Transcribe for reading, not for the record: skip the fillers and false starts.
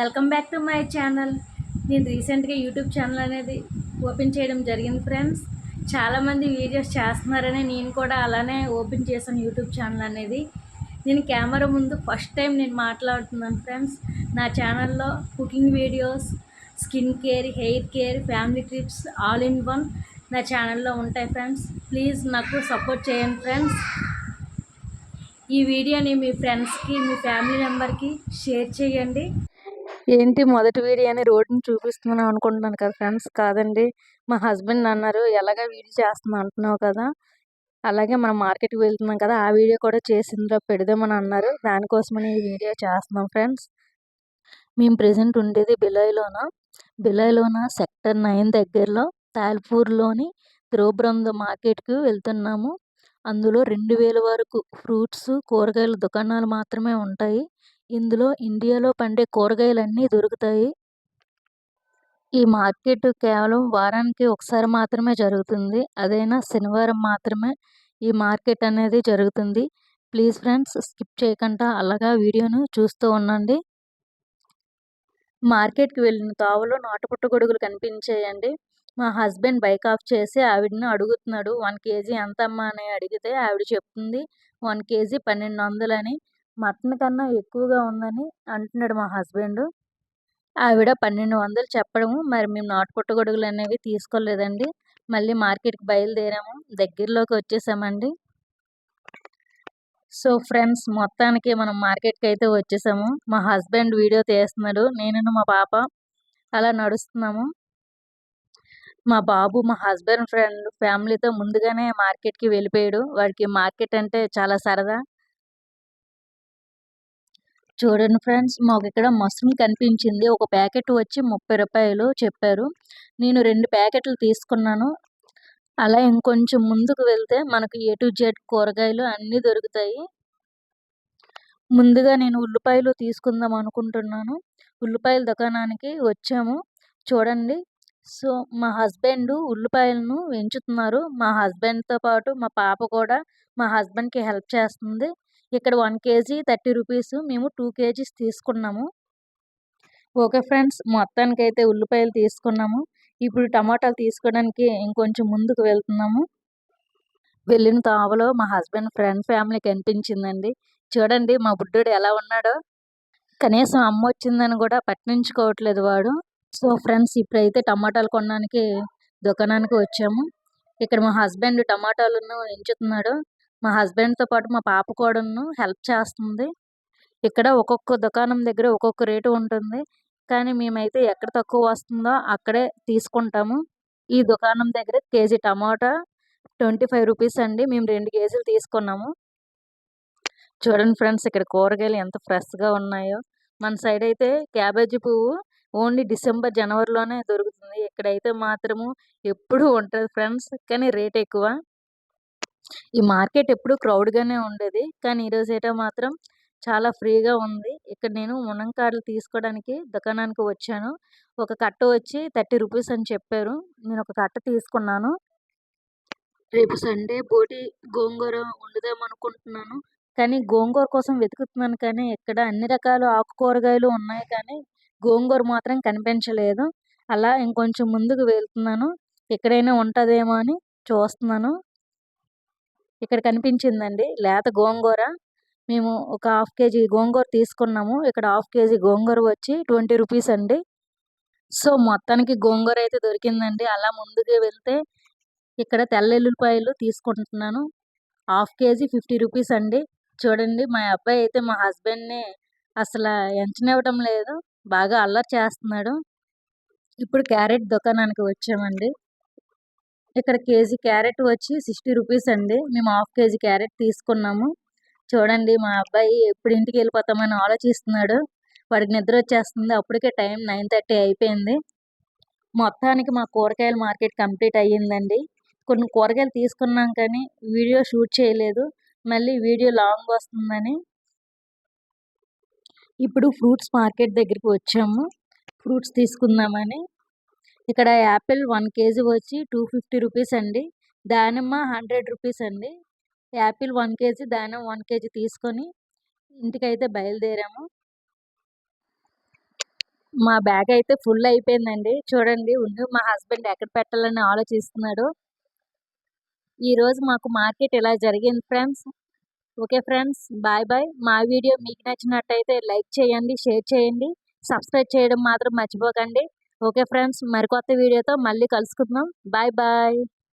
Welcome back to my channel. నేను రీసెంట్గా YouTube channel అనేది ఓపెన్ చేయడం జరిగింది ఫ్రెండ్స్. చాలామంది వీడియోస్ చేస్తున్నారని నేను కూడా అలానే ఓపెన్ చేశాను యూట్యూబ్ ఛానల్ అనేది. నేను కెమెరా ముందు ఫస్ట్ టైం నేను మాట్లాడుతున్నాను ఫ్రెండ్స్. నా ఛానల్లో cooking videos, skin care, hair care, family trips all in one నా ఛానల్లో ఉంటాయి ఫ్రెండ్స్. ప్లీజ్ నాకు సపోర్ట్ చేయండి ఫ్రెండ్స్. ఈ వీడియోని మీ ఫ్రెండ్స్కి, మీ ఫ్యామిలీ మెంబర్కి షేర్ చేయండి. ఏంటి మొదటి వీడియోని రోడ్డుని చూపిస్తున్నాను అనుకుంటున్నాను కదా ఫ్రెండ్స్. కాదండి, మా హస్బెండ్ అన్నారు ఎలాగా వీడియో చేస్తున్నాం అంటున్నావు కదా, అలాగే మనం మార్కెట్కి వెళ్తున్నాం కదా, ఆ వీడియో కూడా చేసిందిలో పెడదామని అన్నారు. దానికోసమని ఈ వీడియో చేస్తున్నాం ఫ్రెండ్స్. మేము ప్రజెంట్ ఉండేది బిలాయిలోన సెక్టర్ 9 దగ్గరలో తాల్పూర్లోని ధ్రువబృంద మార్కెట్కి వెళ్తున్నాము. అందులో 2000 వరకు ఫ్రూట్స్, కూరగాయల దుకాణాలు మాత్రమే ఉంటాయి. ఇందులో ఇండియాలో పండే కూరగాయలన్నీ దొరుకుతాయి. ఈ మార్కెట్ కేవలం వారానికి ఒకసారి మాత్రమే జరుగుతుంది. అదైనా శనివారం మాత్రమే ఈ మార్కెట్ అనేది జరుగుతుంది. ప్లీజ్ ఫ్రెండ్స్, స్కిప్ చేయకుండా అలాగా వీడియోను చూస్తూ ఉండండి. మార్కెట్కి వెళ్ళిన తావులో నాటుపుట్ట గొడుగులు కనిపించాయండి. మా హస్బెండ్ బైక్ ఆఫ్ చేసి ఆవిడని అడుగుతున్నాడు, 1 కేజీ ఎంతమ్మా అని అడిగితే ఆవిడ చెప్తుంది 1 కేజీ 1200 అని. మటన్ కన్నా ఎక్కువగా ఉందని అంటున్నాడు మా హస్బెండ్. ఆవిడ 1200 చెప్పడము, మరి మేము నాటుపుట్ట గొడుగులు అనేవి తీసుకోలేదండి. మళ్ళీ మార్కెట్కి బయలుదేరాము, దగ్గరలోకి వచ్చేసామండి. సో ఫ్రెండ్స్, మొత్తానికి మనం మార్కెట్కి అయితే వచ్చేసాము. మా హస్బెండ్ వీడియో తీస్తున్నాడు, నేను మా పాప అలా నడుస్తున్నాము. మా బాబు మా హస్బెండ్ ఫ్రెండ్ ఫ్యామిలీతో ముందుగానే మార్కెట్కి వెళ్ళిపోయాడు. వాడికి మార్కెట్ అంటే చాలా సరదా. చూడండి ఫ్రెండ్స్, మాకు ఇక్కడ మష్రూమ్ కనిపించింది. ఒక ప్యాకెట్ వచ్చి 30 రూపాయలు చెప్పారు. నేను 2 ప్యాకెట్లు తీసుకున్నాను. అలా ఇంకొంచెం ముందుకు వెళ్తే మనకు A to Z కూరగాయలు అన్నీ దొరుకుతాయి. ముందుగా నేను ఉల్లిపాయలు తీసుకుందాం అనుకుంటున్నాను. ఉల్లిపాయల దుకాణానికి వచ్చాము. చూడండి, సో మా హస్బెండ్ ఉల్లిపాయలను ఎంచుతున్నారు. మా హస్బెండ్తో పాటు మా పాప కూడా మా హస్బెండ్కి హెల్ప్ చేస్తుంది. ఇక్కడ 1 కేజీ 30 రూపీస్, మేము 2 కేజీస్ తీసుకున్నాము. ఓకే ఫ్రెండ్స్, మొత్తానికైతే ఉల్లిపాయలు తీసుకున్నాము. ఇప్పుడు టమాటాలు తీసుకోవడానికి ఇంకొంచెం ముందుకు వెళ్తున్నాము. వెళ్ళిన తావలో మా హస్బెండ్ ఫ్రెండ్ ఫ్యామిలీ కనిపించిందండి. చూడండి మా బుడ్డోడు ఎలా ఉన్నాడో. కనీసం అమ్మ వచ్చిందని కూడా పట్టించుకోవట్లేదు వాడు. సో ఫ్రెండ్స్, ఇప్పుడైతే టమాటాలు కొనడానికి దుకాణానికి వచ్చాము. ఇక్కడ మా హస్బెండ్ టమాటాలను ఎంచుతున్నాడు. మా హస్బెండ్తో పాటు మా పాప కూడాను హెల్ప్ చేస్తుంది. ఇక్కడ ఒక్కొక్క దుకాణం దగ్గర ఒక్కొక్క రేటు ఉంటుంది, కానీ మేమైతే ఎక్కడ తక్కువ వస్తుందో అక్కడే తీసుకుంటాము. ఈ దుకాణం దగ్గర కేజీ టమాటా 25 రూపీస్ అండి. మేము 2 కేజీలు తీసుకున్నాము. చూడండి ఫ్రెండ్స్, ఇక్కడ కూరగాయలు ఎంత ఫ్రెష్గా ఉన్నాయో. మన సైడ్ అయితే క్యాబేజీ పువ్వు ఓన్లీ డిసెంబర్, జనవరిలోనే దొరుకుతుంది. ఇక్కడైతే మాత్రము ఎప్పుడూ ఉంటుంది ఫ్రెండ్స్, కానీ రేట్ ఎక్కువ. ఈ మార్కెట్ ఎప్పుడు క్రౌడ్గానే ఉండేది, కానీ ఈరోజు అయితే మాత్రం చాలా ఫ్రీగా ఉంది. ఇక్కడ నేను మునంకాడలు తీసుకోవడానికి దుకాణానికి వచ్చాను. ఒక కట్ట వచ్చి 30 రూపీస్ అని చెప్పారు. నేను ఒక కట్ట తీసుకున్నాను. రేపు సండే బోటి గోంగూర వండుదాం అనుకుంటున్నాను, కానీ గోంగూర కోసం వెతుకుతున్నాను. కానీ ఇక్కడ అన్ని రకాల ఆకుకూరగాయలు ఉన్నాయి, కానీ గోంగూర మాత్రం కనిపించలేదు. అలా ఇంకొంచెం ముందుకు వెళ్తున్నాను, ఎక్కడైనా ఉంటుందేమో అని చూస్తున్నాను. ఇక్కడ కనిపించిందండి లేత గోంగూర. మేము ఒక 1/2 కేజీ గోంగూర తీసుకున్నాము. ఇక్కడ 1/2 కేజీ గోంగూర వచ్చి 20 రూపీస్ అండి. సో మొత్తానికి గోంగూర అయితే దొరికిందండి. అలా ముందుకు వెళ్తే ఇక్కడ తెల్లెల్లిపాయలు తీసుకుంటున్నాను. 1/2 కేజీ 50 రూపీస్ అండి. చూడండి, మా అబ్బాయి అయితే మా హస్బెండ్ని అసలు ఎంచనివ్వటం లేదు, బాగా అల్లరి చేస్తున్నాడు. ఇప్పుడు క్యారెట్ దుకాణానికి వచ్చామండి. ఇక్కడ కేజీ క్యారెట్ వచ్చి 60 రూపీస్ అండి. మేము 1/2 కేజీ క్యారెట్ తీసుకున్నాము. చూడండి, మా అబ్బాయి ఎప్పుడు ఇంటికి వెళ్ళిపోతామని ఆలోచిస్తున్నాడు. వాడికి నిద్ర వచ్చేస్తుంది. అప్పటికే టైం 9:30 అయిపోయింది. మొత్తానికి మా కూరగాయల మార్కెట్ కంప్లీట్ అయ్యిందండి. కొన్ని కూరగాయలు తీసుకున్నాం, కానీ వీడియో షూట్ చేయలేదు, మళ్ళీ వీడియో లాంగ్ వస్తుందని. ఇప్పుడు ఫ్రూట్స్ మార్కెట్ దగ్గరికి వచ్చాము, ఫ్రూట్స్ తీసుకుందామని. ఇక్కడ యాపిల్ 1 కేజీ వచ్చి 250 రూపీస్ అండి. దానిమ్మ 100 రూపీస్ అండి. యాపిల్ 1 కేజీ, దానిమ్మ 1 కేజీ తీసుకొని ఇంటికైతే బయలుదేరాము. మా బ్యాగ్ అయితే ఫుల్ అయిపోయిందండి. చూడండి ఉండు మా హస్బెండ్ ఎక్కడ పెట్టాలని ఆలోచిస్తున్నాడు. ఈరోజు మాకు మార్కెట్ ఇలా జరిగింది friends. Okay friends, bye bye. మా వీడియో మీకు నచ్చినట్టయితే లైక్ చేయండి, షేర్ చేయండి, సబ్స్క్రైబ్ చేయడం మాత్రం మర్చిపోకండి. ఓకే ఫ్రెండ్స్, మరికొత్త వీడియోతో మళ్ళీ కలుసుకుందాం. Bye bye.